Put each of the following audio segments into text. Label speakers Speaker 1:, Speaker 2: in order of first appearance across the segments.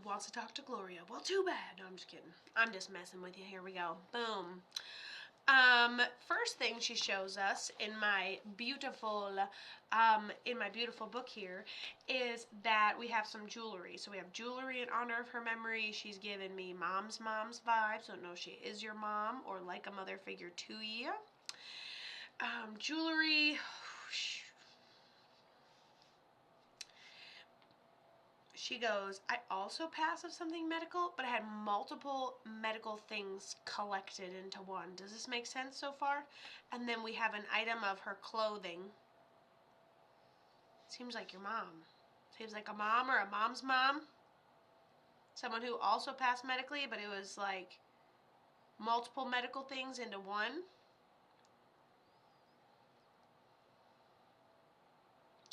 Speaker 1: wants to talk to Gloria. Well, too bad. No, I'm just kidding. I'm just messing with you. Here we go. Boom. First thing she shows us in my beautiful book here is that we have some jewelry. So we have jewelry in honor of her memory. She's given me mom's vibes. Don't know if she is your mom or like a mother figure to you. Jewelry. She goes, I also pass of something medical, but I had multiple medical things collected into one. Does this make sense so far? And then we have an item of her clothing. Seems like your mom. Seems like a mom or a mom's mom. Someone who also passed medically, but it was like multiple medical things into one.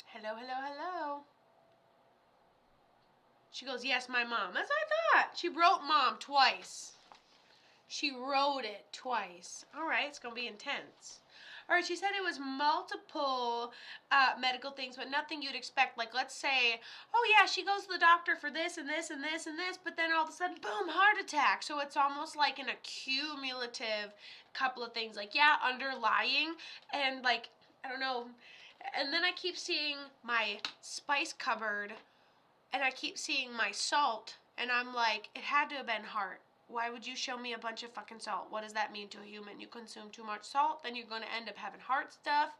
Speaker 1: Hello, hello, hello. She goes, yes, my mom. That's what I thought. She wrote mom twice. She wrote it twice. All right, it's going to be intense. All right, she said it was multiple medical things, but nothing you'd expect. Like, let's say, oh, yeah, she goes to the doctor for this and this and this and this, but then all of a sudden, boom, heart attack. So it's almost like an accumulative couple of things. Like, yeah, underlying, and, like, I don't know. And then I keep seeing my spice cupboard, and I keep seeing my salt, and I'm like, it had to have been heart. Why would you show me a bunch of fucking salt? What does that mean to a human? You consume too much salt, then you're going to end up having heart stuff.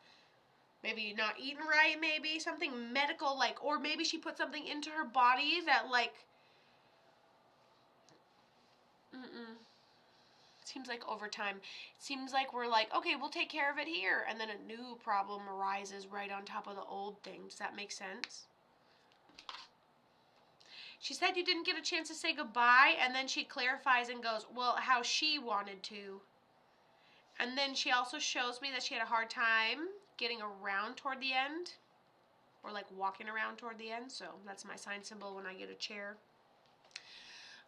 Speaker 1: Maybe you're not eating right, maybe. Something medical, like, or maybe she put something into her body that, like, seems like over time. It seems like we're like, okay, we'll take care of it here. And then a new problem arises right on top of the old thing. Does that make sense? She said you didn't get a chance to say goodbye, and then she clarifies and goes, well, how she wanted to. And then she also shows me that she had a hard time getting around toward the end, or like walking around toward the end, so that's my sign symbol when I get a chair.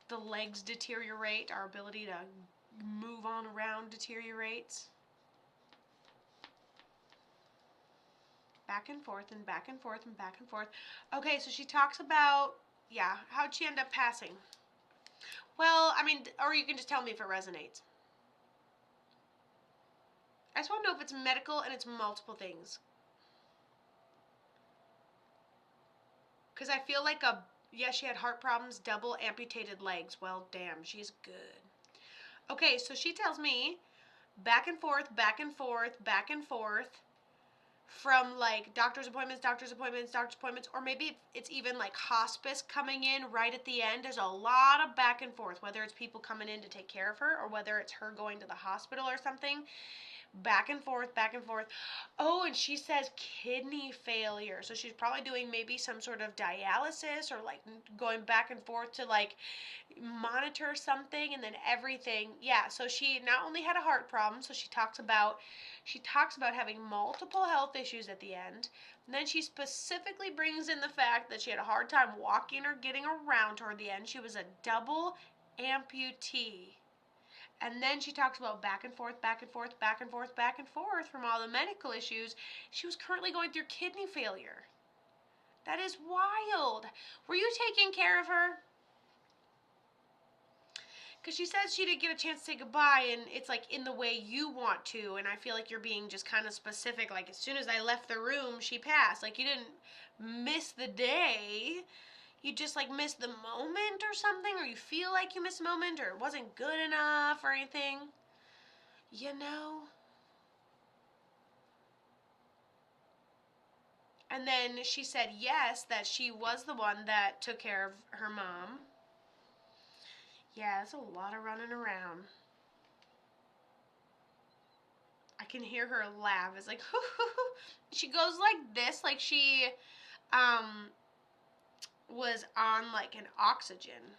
Speaker 1: The legs deteriorate, our ability to move on around deteriorates. Back and forth and back and forth and back and forth. Okay, so she talks about, yeah, how'd she end up passing? Well, I mean, or you can just tell me if it resonates. I just want to know if it's medical and it's multiple things. Because I feel like yeah, she had heart problems, double amputated legs. Well, damn, she's good. Okay, so she tells me back and forth, back and forth, back and forth, from like doctor's appointments, or maybe it's even like hospice coming in right at the end. There's a lot of back and forth, whether it's people coming in to take care of her or whether it's her going to the hospital or something. Back and forth, back and forth. Oh, and she says kidney failure. So she's probably doing maybe some sort of dialysis or like going back and forth to like monitor something and then everything. Yeah, so she not only had a heart problem, so she talks about having multiple health issues at the end. And then she specifically brings in the fact that she had a hard time walking or getting around toward the end. She was a double amputee. And then she talks about back and forth, back and forth, back and forth, back and forth from all the medical issues. She was currently going through kidney failure. That is wild. Were you taking care of her? Because she says she didn't get a chance to say goodbye, and it's like in the way you want to, and I feel like you're being just kind of specific. Like as soon as I left the room, she passed. Like you didn't miss the day. You just like missed the moment or something, or you feel like you missed a moment, or it wasn't good enough or anything. You know? And then she said yes, that she was the one that took care of her mom. Yeah, that's a lot of running around. I can hear her laugh. It's like, she goes like this, like she was on like an oxygen.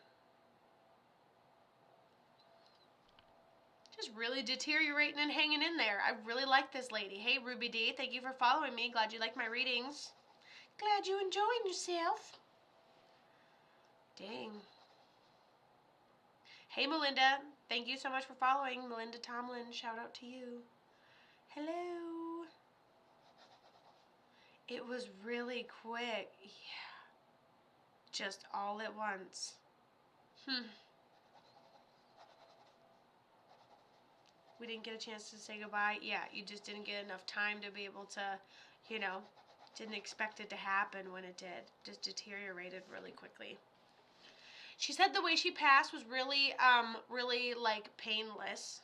Speaker 1: Just really deteriorating and hanging in there. I really like this lady. Hey, Ruby D, thank you for following me. Glad you like my readings. Glad you enjoying yourself. Dang. Hey, Melinda. Thank you so much for following. Melinda Tomlin, shout out to you. Hello. It was really quick. Yeah. Just all at once. We didn't get a chance to say goodbye. Yeah, you just didn't get enough time to be able to, you know, didn't expect it to happen when it did. Just deteriorated really quickly. She said the way she passed was really, really like painless.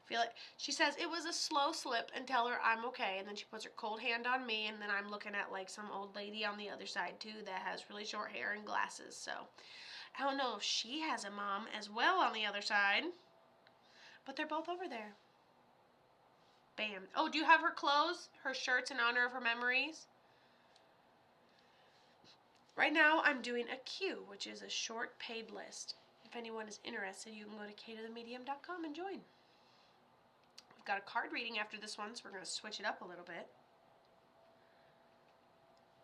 Speaker 1: I feel like she says it was a slow slip and tell her I'm okay, and then she puts her cold hand on me, and then I'm looking at like some old lady on the other side too that has really short hair and glasses. So I don't know if she has a mom as well on the other side, but they're both over there. Bam. Oh, do you have her clothes, her shirts in honor of her memories? Right now I'm doing a Q, which is a short paid list. If anyone is interested, you can go to katothemedium.com and join. We've got a card reading after this one, so we're going to switch it up a little bit.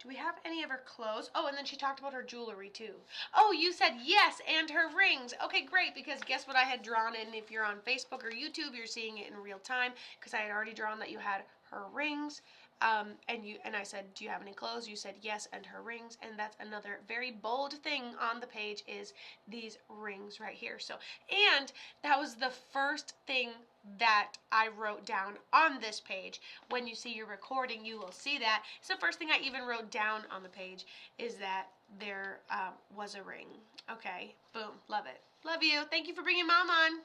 Speaker 1: Do we have any of her clothes? Oh, and then she talked about her jewelry too. Oh, you said yes, and her rings. Okay, great, because guess what I had drawn in? If you're on Facebook or YouTube, you're seeing it in real time, because I had already drawn that you had her rings. And I said, do you have any clothes? You said yes, and her rings. And that's another very bold thing on the page is these rings right here. So, and that was the first thing that I wrote down on this page. When you see your recording, you will see that. It's the first thing I even wrote down on the page is that there was a ring. Okay, boom, love it. Love you. Thank you for bringing Mom on.